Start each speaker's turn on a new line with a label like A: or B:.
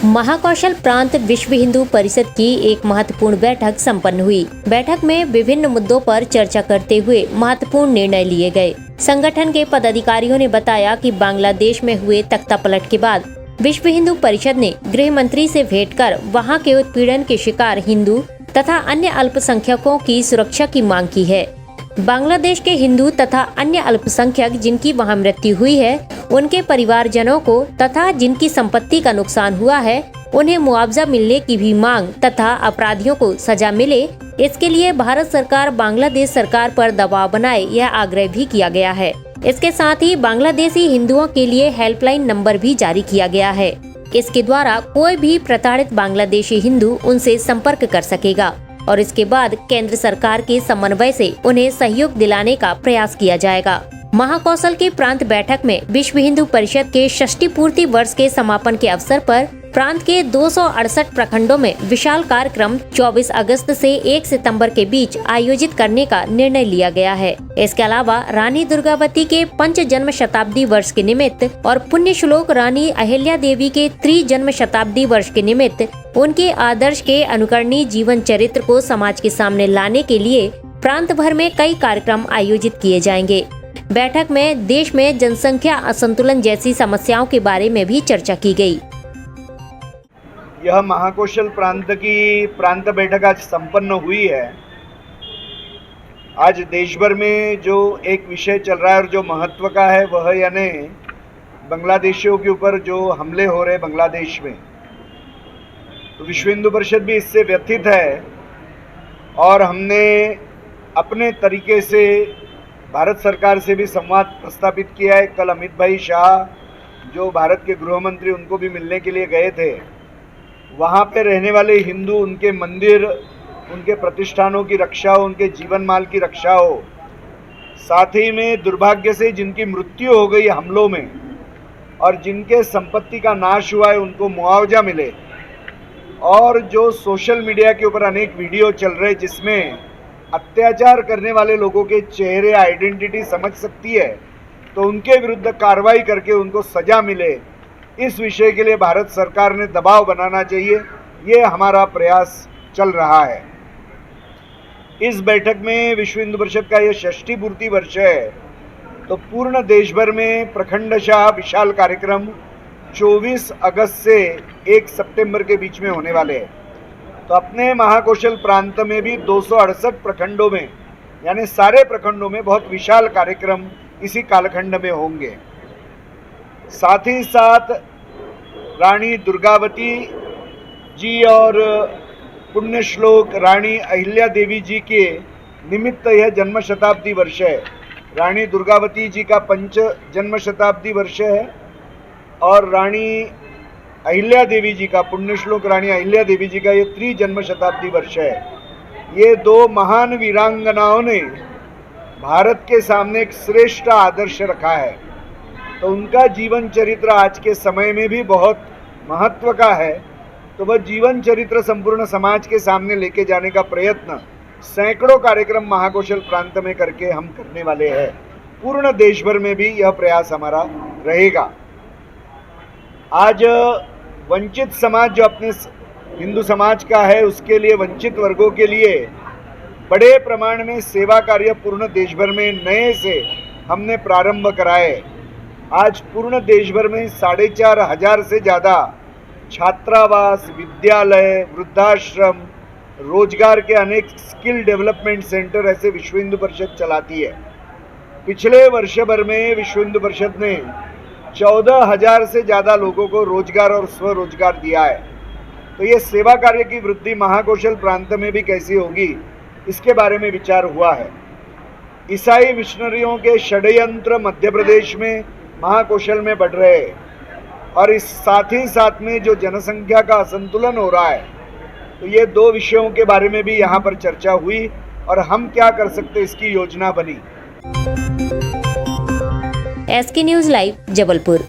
A: महाकौशल प्रांत विश्व हिंदू परिषद की एक महत्वपूर्ण बैठक संपन्न हुई। बैठक में विभिन्न मुद्दों पर चर्चा करते हुए महत्वपूर्ण निर्णय लिए गए। संगठन के पदाधिकारियों ने बताया कि बांग्लादेश में हुए तख्तापलट के बाद विश्व हिंदू परिषद ने गृह मंत्री से भेंट कर वहां के उत्पीड़न के शिकार हिंदू तथा अन्य अल्पसंख्यकों की सुरक्षा की मांग की है। बांग्लादेश के हिंदू तथा अन्य अल्पसंख्यक जिनकी वहां मृत्यु हुई है, उनके परिवारजनों को तथा जिनकी संपत्ति का नुकसान हुआ है, उन्हें मुआवजा मिलने की भी मांग तथा अपराधियों को सजा मिले, इसके लिए भारत सरकार बांग्लादेश सरकार पर दबाव बनाए, यह आग्रह भी किया गया है। इसके साथ ही बांग्लादेशी हिंदुओं के लिए हेल्पलाइन नंबर भी जारी किया गया है। इसके द्वारा कोई भी प्रताड़ित बांग्लादेशी हिंदू उनसे संपर्क कर सकेगा और इसके बाद केंद्र सरकार के समन्वय से उन्हें सहयोग दिलाने का प्रयास किया जाएगा। महाकौशल की प्रांत बैठक में विश्व हिंदू परिषद के षष्ठी पूर्ति वर्ष के समापन के अवसर पर प्रांत के 268 प्रखंडों में विशाल कार्यक्रम 24 अगस्त से 1 सितंबर के बीच आयोजित करने का निर्णय लिया गया है। इसके अलावा रानी दुर्गावती के पंच जन्म शताब्दी वर्ष के निमित्त और पुण्य श्लोक रानी अहिल्या देवी के त्रिजन्म शताब्दी वर्ष के निमित्त उनके आदर्श के अनुकरणीय जीवन चरित्र को समाज के सामने लाने के लिए प्रांत भर में कई कार्यक्रम आयोजित किए जाएंगे। बैठक में देश में जनसंख्या असंतुलन जैसी समस्याओं के बारे में भी चर्चा की गई।
B: यह महाकौशल प्रांत की प्रांत बैठक आज संपन्न हुई है। आज देश भर में जो एक विषय चल रहा है और जो महत्व का है वह यानी बांग्लादेशियों के ऊपर जो हमले हो रहे बांग्लादेश में, तो विश्व हिंदू परिषद भी इससे व्यथित है और हमने अपने तरीके से भारत सरकार से भी संवाद प्रस्तापित किया है। कल अमित भाई शाह जो भारत के गृह मंत्री, उनको भी मिलने के लिए गए थे। वहाँ पे रहने वाले हिंदू, उनके मंदिर, उनके प्रतिष्ठानों की रक्षा हो, उनके जीवन माल की रक्षा हो, साथ ही में दुर्भाग्य से जिनकी मृत्यु हो गई हमलों में और जिनके संपत्ति का नाश हुआ है उनको मुआवजा मिले। और जो सोशल मीडिया के ऊपर अनेक वीडियो चल रहे जिसमें अत्याचार करने वाले लोगों के चेहरे, आइडेंटिटी समझ सकती है, तो उनके विरुद्ध कार्रवाई करके उनको सजा मिले, इस विषय के लिए भारत सरकार ने दबाव बनाना चाहिए। ये हमारा प्रयास चल रहा है। इस बैठक में विश्व हिंदू परिषद का यह षष्ठी पूर्ति वर्ष है, तो पूर्ण देश भर में प्रखंडशः विशाल कार्यक्रम 24 अगस्त से 1 सितंबर के बीच में होने वाले हैं। तो अपने महाकौशल प्रांत में भी 268 प्रखंडों में यानी सारे प्रखंडों में बहुत विशाल कार्यक्रम इसी कालखंड में होंगे। साथ ही साथ रानी दुर्गावती जी और पुण्य श्लोक रानी अहिल्या देवी जी के निमित्त यह जन्म शताब्दी वर्ष है। रानी दुर्गावती जी का पंच जन्म शताब्दी वर्ष है और रानी अहिल्या देवी जी का, पुण्य श्लोक रानी अहिल्या देवी जी का ये त्रिजन्म शताब्दी वर्ष है। ये दो महान वीरांगनाओं ने भारत के सामने एक श्रेष्ठ आदर्श रखा है, तो उनका जीवन चरित्र आज के समय में भी बहुत महत्व का है। तो वह जीवन चरित्र संपूर्ण समाज के सामने लेके जाने का प्रयत्न सैकड़ों कार्यक्रम महाकौशल प्रांत में करके हम करने वाले हैं। पूर्ण देश भर में भी यह प्रयास हमारा रहेगा। आज वंचित समाज जो अपने हिंदू समाज का है, उसके लिए, वंचित वर्गों के लिए बड़े प्रमाण में सेवा कार्य पूर्ण देश भर में नए से हमने प्रारंभ कराए। आज पूर्ण देश भर में 4,500 से ज़्यादा छात्रावास, विद्यालय, वृद्धाश्रम, रोजगार के अनेक स्किल डेवलपमेंट सेंटर ऐसे विश्व हिंदू परिषद चलाती है। पिछले वर्ष भर में विश्व हिंदू परिषद ने 14,000 से ज़्यादा लोगों को रोजगार और स्वरोजगार दिया है। तो ये सेवा कार्य की वृद्धि महाकौशल प्रांत में भी कैसी होगी, इसके बारे में विचार हुआ है। ईसाई मिशनरियों के षड्यंत्र मध्य प्रदेश में महाकौशल में बढ़ रहे हैं और इस साथ ही साथ में जो जनसंख्या का असंतुलन हो रहा है, तो ये दो विषयों के बारे में भी यहाँ पर चर्चा हुई और हम क्या कर सकते इसकी योजना बनी।
A: SK news live, Jabalpur.